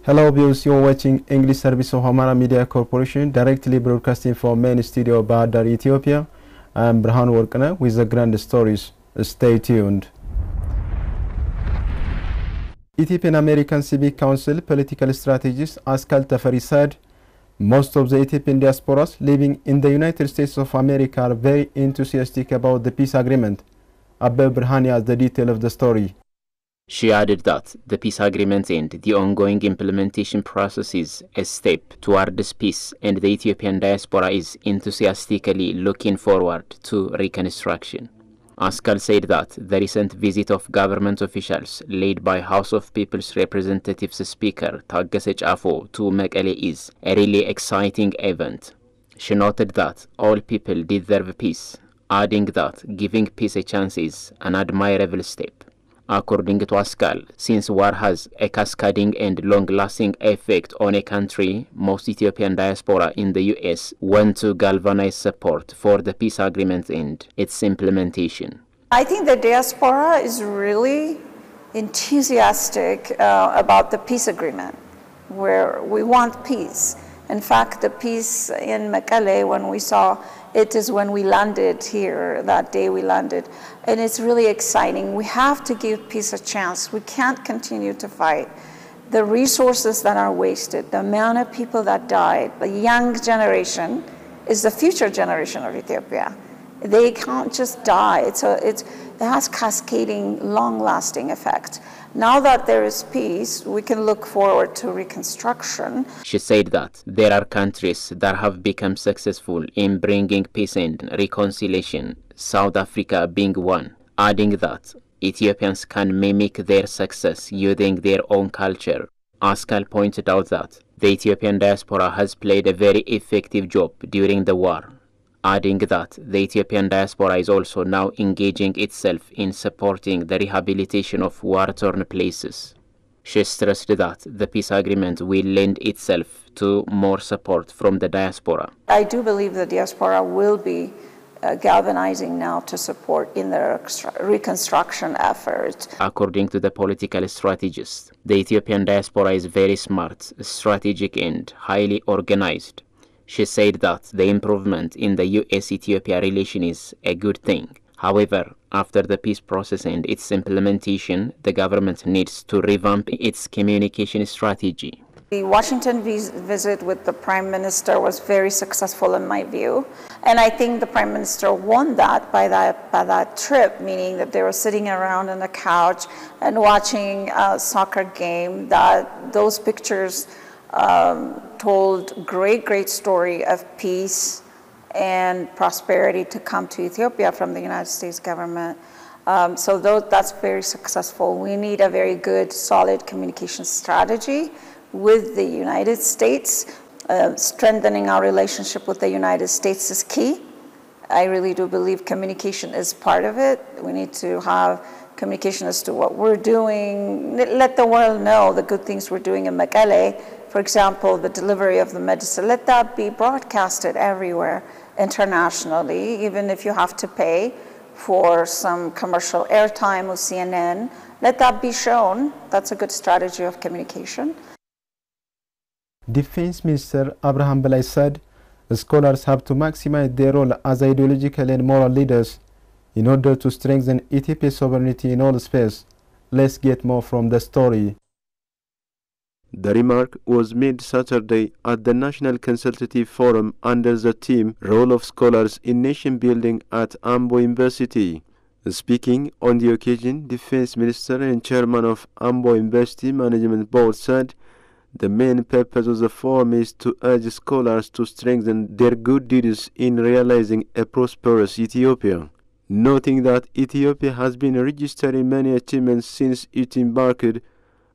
Hello viewers, you're watching English service of Amhara Media Corporation, directly broadcasting from main studio Bahar Dar, Ethiopia. I'm Birhan Workana with the grand stories. Stay tuned. Ethiopian American Civic Council political strategist Askal Teferi said, most of the Ethiopian diasporas living in the United States of America are very enthusiastic about the peace agreement. Abbe Birhani has the detail of the story. She added that the peace agreement and the ongoing implementation process is a step towards peace, and the Ethiopian diaspora is enthusiastically looking forward to reconstruction. Askal said that the recent visit of government officials led by House of People's Representatives Speaker Taggese Chafo to Mekele is a really exciting event. She noted that all people deserve peace, adding that giving peace a chance is an admirable step. According to Askal, since war has a cascading and long-lasting effect on a country, most Ethiopian diaspora in the U.S. want to galvanize support for the peace agreement and its implementation. I think the diaspora is really enthusiastic about the peace agreement, where we want peace. In fact, the peace in Mekele, when we saw it, is when we landed here, that day we landed. And it's really exciting. We have to give peace a chance. We can't continue to fight. The resources that are wasted, the amount of people that died, the young generation is the future generation of Ethiopia. They can't just die. It has cascading, long-lasting effect. Now that there is peace, we can look forward to reconstruction. She said that there are countries that have become successful in bringing peace and reconciliation, South Africa being one, adding that Ethiopians can mimic their success using their own culture. Askal pointed out that the Ethiopian diaspora has played a very effective job during the war, adding that the Ethiopian diaspora is also now engaging itself in supporting the rehabilitation of war-torn places. She stressed that the peace agreement will lend itself to more support from the diaspora. I do believe the diaspora will be galvanizing now to support in their reconstruction efforts. According to the political strategist, the Ethiopian diaspora is very smart, strategic and highly organized. She said that the improvement in the U.S.-Ethiopia relation is a good thing. However, after the peace process and its implementation, the government needs to revamp its communication strategy. The Washington visit with the Prime Minister was very successful in my view. And I think the Prime Minister won that by that trip, meaning that they were sitting around on the couch and watching a soccer game, that those pictures told great story of peace and prosperity to come to Ethiopia from the United States government. So that's very successful. We need a very good, solid communication strategy with the United States. Strengthening our relationship with the United States is key. I really do believe communication is part of it. We need to have communication as to what we're doing. Let the world know the good things we're doing in Mekele. For example, the delivery of the medicine, let that be broadcasted everywhere internationally, even if you have to pay for some commercial airtime with CNN. Let that be shown. That's a good strategy of communication. Defense Minister Abraham Belay said, scholars have to maximize their role as ideological and moral leaders in order to strengthen Ethiopia's sovereignty in all spheres. Let's get more from the story. The remark was made Saturday at the National Consultative Forum under the theme Role of Scholars in Nation Building at Ambo University. Speaking on the occasion, Defense Minister and Chairman of Ambo University Management Board said, the main purpose of the forum is to urge scholars to strengthen their good deeds in realizing a prosperous Ethiopia. Noting that Ethiopia has been registering many achievements since it embarked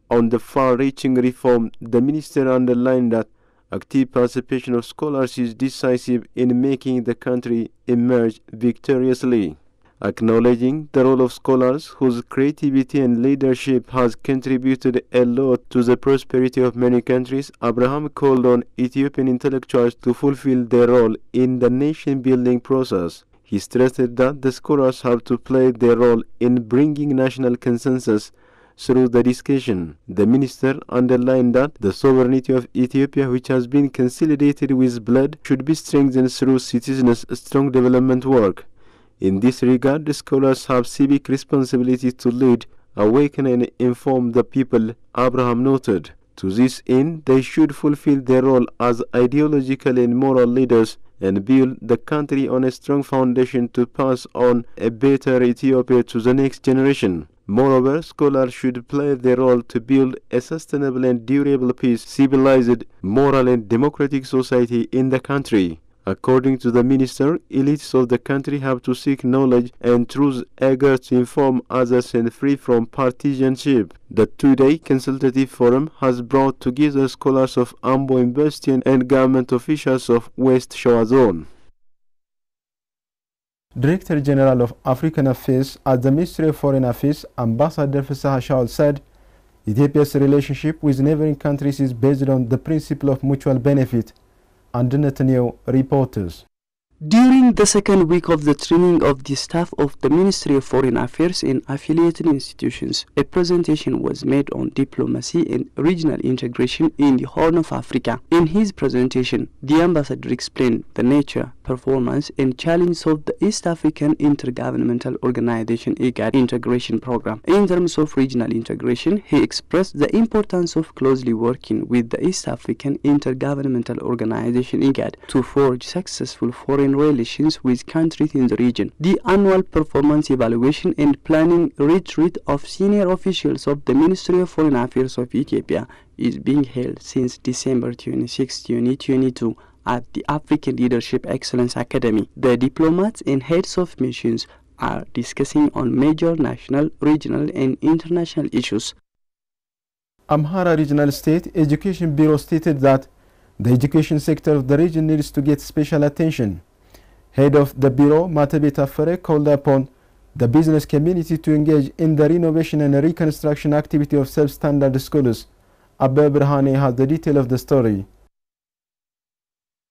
on the far-reaching reform, the minister underlined that active participation of scholars is decisive in making the country emerge victoriously. Acknowledging the role of scholars, whose creativity and leadership has contributed a lot to the prosperity of many countries, Abraham called on Ethiopian intellectuals to fulfill their role in the nation-building process. He stressed that the scholars have to play their role in bringing national consensus through the discussion. The minister underlined that the sovereignty of Ethiopia, which has been consolidated with blood, should be strengthened through citizens' strong development work. In this regard, the scholars have civic responsibility to lead, awaken and inform the people, Abraham noted. To this end, they should fulfill their role as ideological and moral leaders and build the country on a strong foundation to pass on a better Ethiopia to the next generation. Moreover, scholars should play their role to build a sustainable and durable peace, civilized, moral and democratic society in the country. According to the minister, elites of the country have to seek knowledge and truth, eager to inform others and free from partisanship. The two-day consultative forum has brought together scholars of Ambo University and government officials of West Shoa Zone. Director General of African Affairs at the Ministry of Foreign Affairs, Ambassador Fisaha Shaul, said Ethiopia's relationship with neighboring countries is based on the principle of mutual benefit. And Netanyahu reporters. During the second week of the training of the staff of the Ministry of Foreign Affairs in affiliated institutions, a presentation was made on diplomacy and regional integration in the Horn of Africa. In his presentation, the ambassador explained the nature, performance, and challenges of the East African Intergovernmental Organization (IGAD) integration program. In terms of regional integration, he expressed the importance of closely working with the East African Intergovernmental Organization (IGAD) to forge successful foreign relations with countries in the region. The annual performance evaluation and planning retreat of senior officials of the Ministry of Foreign Affairs of Ethiopia is being held since December 26, 2022 at the African Leadership Excellence Academy. The diplomats and heads of missions are discussing on major national, regional and international issues. Amhara Regional State Education Bureau stated that the education sector of the region needs to get special attention. Head of the Bureau, Matebe Tafere, called upon the business community to engage in the renovation and reconstruction activity of self-standard schools. Abba Brahane has the detail of the story.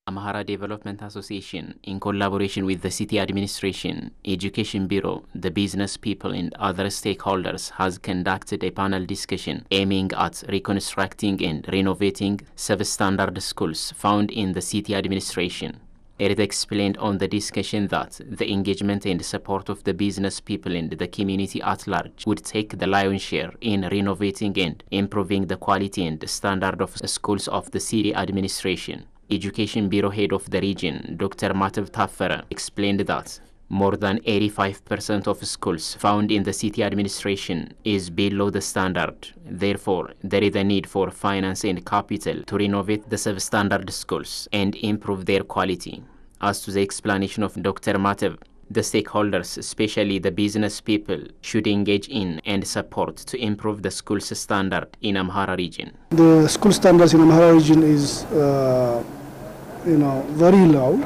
Amhara Development Association, in collaboration with the City Administration, Education Bureau, the business people and other stakeholders, has conducted a panel discussion aiming at reconstructing and renovating substandard schools found in the City Administration. It explained on the discussion that the engagement and support of the business people and the community at large would take the lion's share in renovating and improving the quality and standard of schools of the City Administration. Education Bureau Head of the region, Dr. Matev Tafera, explained that more than 85% of schools found in the City Administration is below the standard. Therefore, there is a need for finance and capital to renovate the substandard schools and improve their quality. As to the explanation of Dr. Matev, the stakeholders, especially the business people, should engage in and support to improve the school's standard in Amhara region. The school standards in Amhara region is, very low.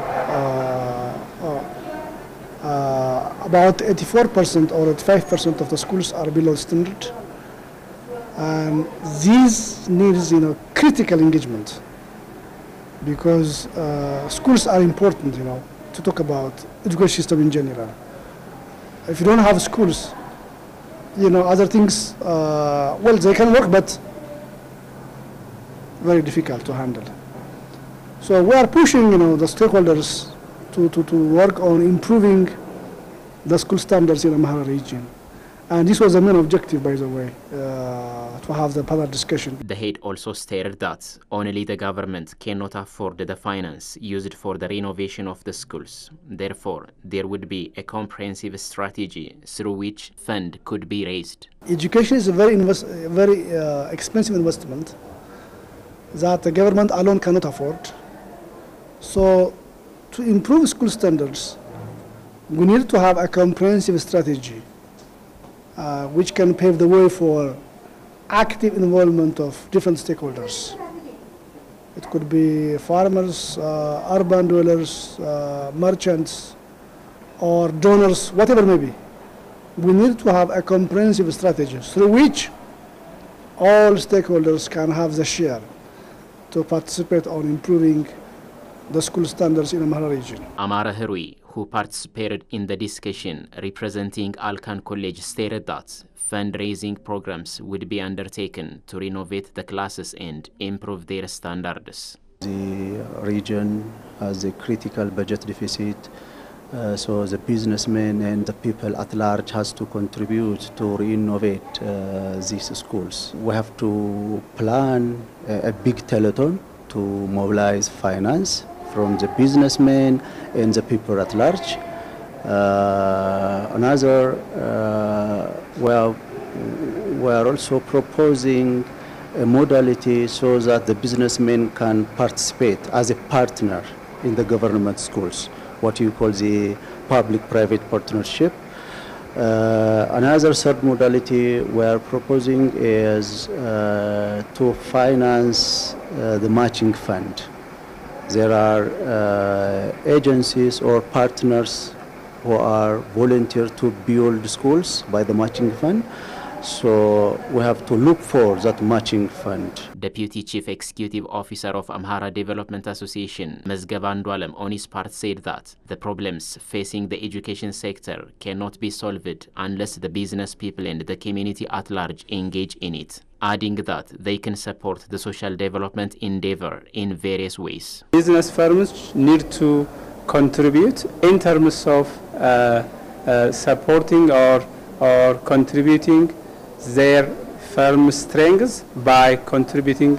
About 84% or 85% of the schools are below standard, and this needs critical engagement, because schools are important to talk about education system in general. If you don't have schools, other things they can work, but very difficult to handle. So we are pushing the stakeholders to work on improving the school standards in Amhara region. And this was the main objective, by the way, to have the panel discussion. The head also stated that only the government cannot afford the finance used for the renovation of the schools. Therefore, there would be a comprehensive strategy through which fund could be raised. Education is a very expensive investment that the government alone cannot afford. So, to improve school standards, we need to have a comprehensive strategy which can pave the way for active involvement of different stakeholders. It could be farmers, urban dwellers, merchants, or donors, whatever it may be. We need to have a comprehensive strategy through which all stakeholders can have the share to participate on improving the school standards in Amhara region. Amhara Herui, who participated in the discussion representing Alkan College, stated that fundraising programs would be undertaken to renovate the classes and improve their standards. The region has a critical budget deficit, so the businessmen and the people at large has to contribute to renovate these schools. We have to plan a big telethon to mobilize finance from the businessmen and the people at large. We are also proposing a modality so that the businessmen can participate as a partner in the government schools, what you call the public-private partnership. Another third modality we are proposing is to finance the matching fund. There are agencies or partners who are volunteer to build schools by the matching fund. So we have to look for that matching fund. Deputy Chief Executive Officer of Amhara Development Association, Mezgaba Ndwalem, on his part said that the problems facing the education sector cannot be solved unless the business people and the community at large engage in it, adding that they can support the social development endeavor in various ways. Business firms need to contribute in terms of supporting or contributing their firm strengths by contributing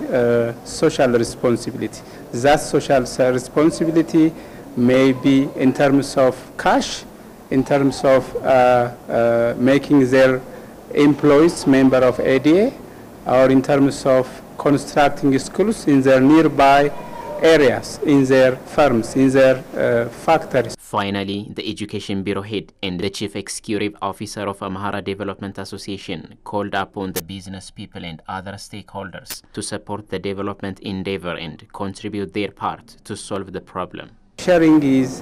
social responsibility. That social responsibility may be in terms of cash, in terms of making their employees member of ADA, or in terms of constructing schools in their nearby areas, in their firms, in their factories. Finally, the Education Bureau head and the Chief Executive Officer of Amhara Development Association called upon the business people and other stakeholders to support the development endeavor and contribute their part to solve the problem. Sharing is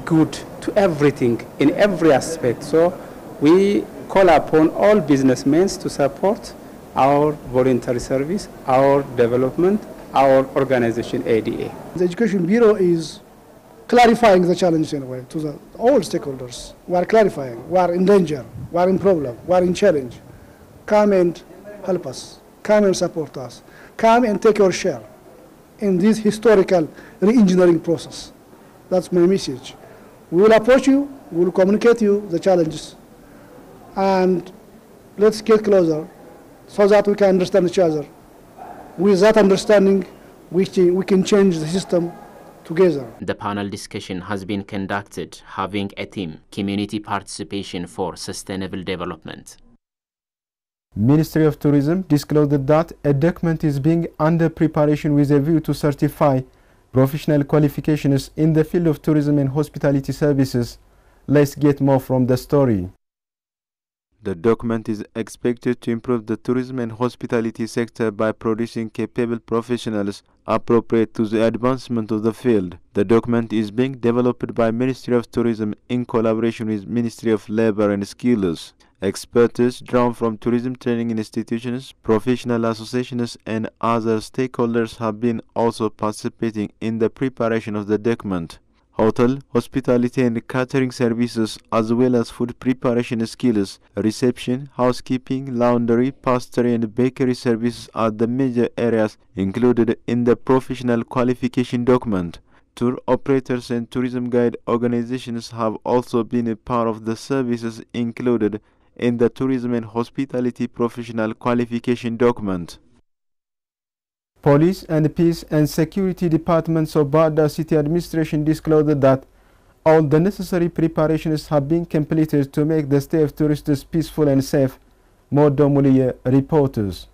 good to everything, in every aspect. So we call upon all businessmen to support our voluntary service, our development, our organization ADA. The Education Bureau is clarifying the challenge in a way to all stakeholders. We are clarifying, we are in danger, we are in problem, we are in challenge. Come and help us, come and support us, come and take your share in this historical re-engineering process. That's my message. We will approach you, we will communicate you the challenges, and let's get closer so that we can understand each other. With that understanding, we can change the system together. The panel discussion has been conducted having a theme, community participation for sustainable development. Ministry of Tourism disclosed that a document is being under preparation with a view to certify professional qualifications in the field of tourism and hospitality services. Let's get more from the story. The document is expected to improve the tourism and hospitality sector by producing capable professionals appropriate to the advancement of the field. The document is being developed by Ministry of Tourism in collaboration with Ministry of Labor and Skills. Experts drawn from tourism training institutions, professional associations and other stakeholders have been also participating in the preparation of the document. Hotel, hospitality and catering services, as well as food preparation skills, reception, housekeeping, laundry, pastry and bakery services are the major areas included in the professional qualification document. Tour operators and tourism guide organizations have also been a part of the services included in the tourism and hospitality professional qualification document. Police and Peace and Security Departments of Baghdad City Administration disclosed that all the necessary preparations have been completed to make the stay of tourists peaceful and safe. More Domuliye reporters.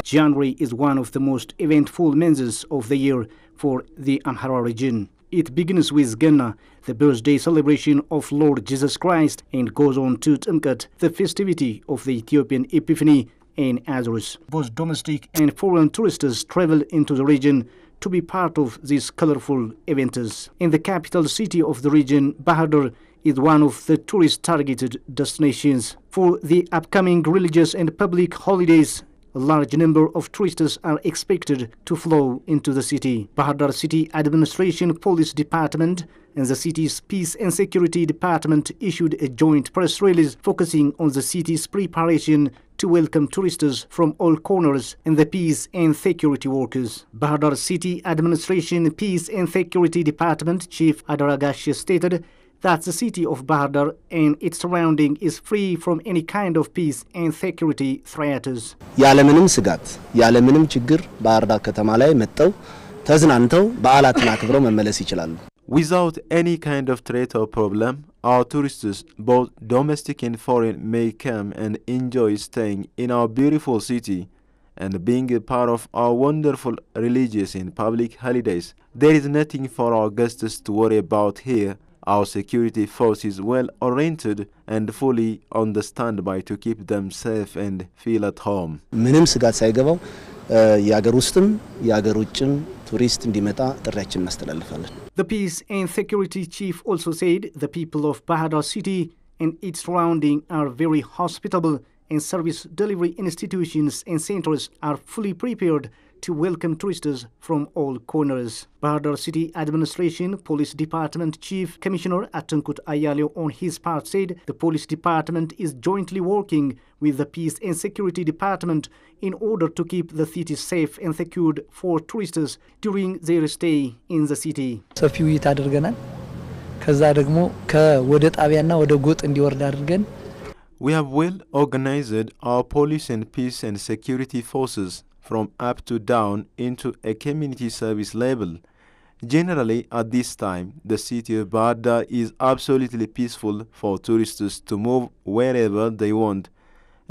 January is one of the most eventful months of the year for the Amhara region. It begins with Ganna, the birthday celebration of Lord Jesus Christ, and goes on to Tumkat, the festivity of the Ethiopian Epiphany, and others. Both domestic and foreign tourists travel into the region to be part of these colorful events. In the capital city of the region, Bahadar, is one of the tourist-targeted destinations. For the upcoming religious and public holidays, a large number of tourists are expected to flow into the city. Bahar Dar City Administration Police Department and the city's Peace and Security Department issued a joint press release focusing on the city's preparation to welcome tourists from all corners and the peace and security workers. Bahar Dar City Administration Peace and Security Department Chief Adaragash stated that the city of Bahar Dar and its surrounding is free from any kind of peace and security threats. ያለምንም ስጋት ያለምንም ችግር ባህር ዳር ከተማ ላይ መጥተው ተዝናንተው በዓላትን አክብረው መመለስ ይችላሉ. Without any kind of threat or problem, our tourists, both domestic and foreign, may come and enjoy staying in our beautiful city and being a part of our wonderful religious and public holidays. There is nothing for our guests to worry about here. Our security force is well oriented and fully on the standby to keep them safe and feel at home. ምንም ስጋት ሳይገባው ያገር ውስጥም ያገር ውጭም ቱሪስት እንዲመጣ ጥሪያችንን እናስተላልፋለን. The Peace and Security Chief also said the people of Bahar Dar City and its surrounding are very hospitable and service delivery institutions and centers are fully prepared to welcome tourists from all corners. Bahar Dar City Administration Police Department Chief Commissioner Atankut Ayaleo on his part said the police department is jointly working with the Peace and Security Department in order to keep the city safe and secured for tourists during their stay in the city. ሰፊ ውይይት አድርገናል። ከዛ ደግሞ ከወደ ጣቢያና ወደ ጎጥ እንዲወርድ አድርገን We have well organized our police and peace and security forces from up to down into a community service level. Generally, at this time, the city of Bahar Dar is absolutely peaceful for tourists to move wherever they want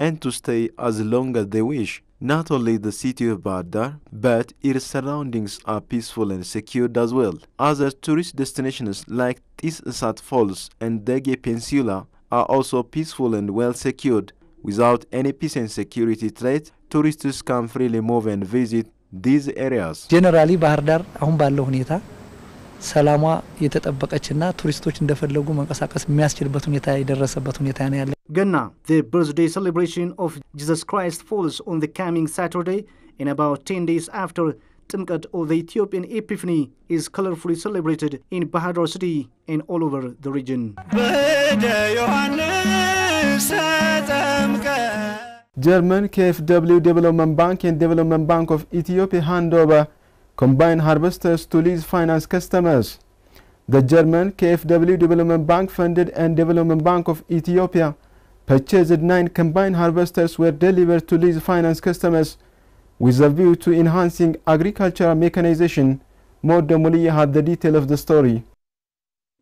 and to stay as long as they wish. Not only the city of Bahar Dar, but its surroundings are peaceful and secured as well. Other tourist destinations like Tis Sat Falls and Dege Peninsula are also peaceful and well secured. Without any peace and security threat, tourists can freely move and visit these areas. ጀነራሊ ባህር ዳር አሁን ባለው ሁኔታ ሰላሟ የተጠበቀችና ቱሪስቶች እንደፈለጉ መንቀሳቀስ የሚያስችልበት ሁኔታ የደረሰበት ሁኔታ ነው ያለው. Ganna, the birthday celebration of Jesus Christ falls on the coming Saturday, and about 10 days after Timkat or the Ethiopian Epiphany is colorfully celebrated in Bahar Dar City and all over the region. German KfW Development Bank and Development Bank of Ethiopia hand over combined harvesters to lease finance customers. The German KfW Development Bank funded and Development Bank of Ethiopia purchased 9 combined harvesters were delivered to lease finance customers with a view to enhancing agricultural mechanization. More Muliya had the detail of the story.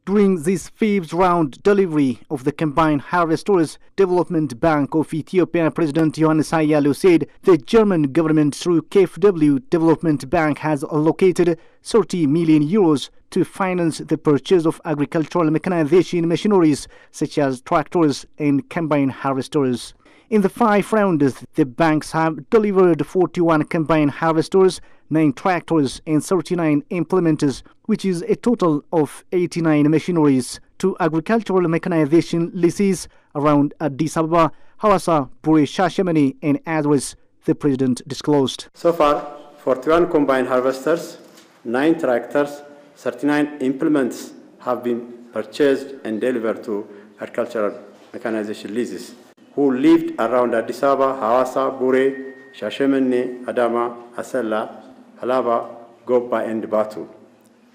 During this fifth round delivery of the combined harvesters, Development Bank of Ethiopia President Yohannes Ayaleo said the German government through KfW Development Bank has allocated 30 million euros to finance the purchase of agricultural mechanization machineries such as tractors and combined harvesters. In the 5 rounds, the banks have delivered 41 combined harvesters, 9 tractors and 39 implementers, which is a total of 89 machineries to agricultural mechanization leases around Addis Ababa, Hawassa, Bure, Shashamane and Adres, the president disclosed. So far, 41 combined harvesters, 9 tractors, 39 implements have been purchased and delivered to agricultural mechanization leases who lived around Addis Ababa, Hawassa, Bure, Shashamane, Adama, Asella, Halaba, Gobba and Batu.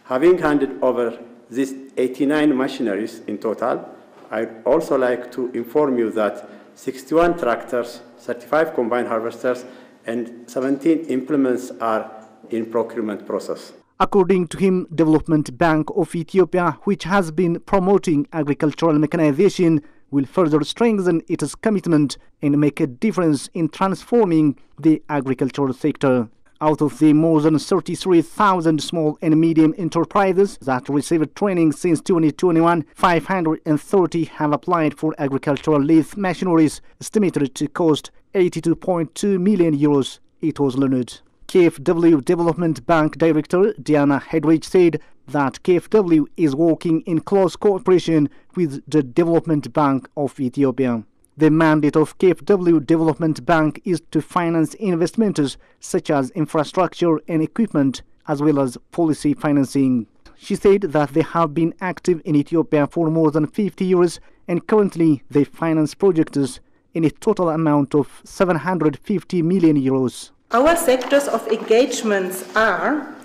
Having handed over these 89 machineries in total, I'd also like to inform you that 61 tractors, 35 combined harvesters and 17 implements are in procurement process. According to him, Development Bank of Ethiopia, which has been promoting agricultural mechanization, will further strengthen its commitment and make a difference in transforming the agricultural sector. Out of the more than 33,000 small and medium enterprises that received training since 2021, 530 have applied for agricultural lease machineries estimated to cost 82.2 million euros, it was learned. KfW Development Bank Director Diana Hedrich said that KfW is working in close cooperation with the Development Bank of Ethiopia. The mandate of KfW Development Bank is to finance investments such as infrastructure and equipment, as well as policy financing. She said that they have been active in Ethiopia for more than 50 years and currently they finance projects in a total amount of 750 million euros. Our sectors of engagements are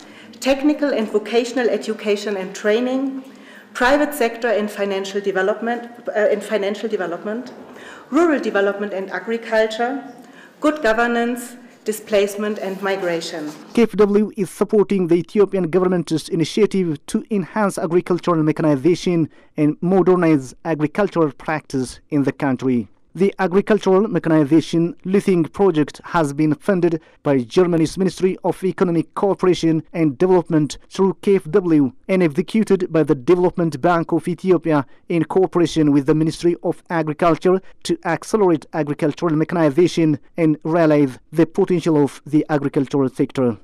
technical and vocational education and training, private sector and financial development, rural development and agriculture, good governance, displacement and migration. KfW is supporting the Ethiopian government's initiative to enhance agricultural mechanization and modernize agricultural practice in the country. The agricultural mechanization Leasing project has been funded by Germany's Ministry of Economic Cooperation and Development through KfW and executed by the Development Bank of Ethiopia in cooperation with the Ministry of Agriculture to accelerate agricultural mechanization and realize the potential of the agricultural sector.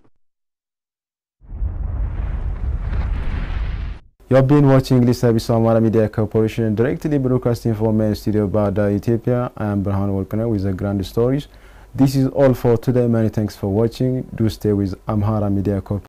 You have been watching this service of Amhara Media Corporation, directly broadcasting from main studio Bada, Ethiopia. I am Burhan Wolkana with the grand stories. This is all for today. Many thanks for watching. Do stay with Amhara Media Corporation.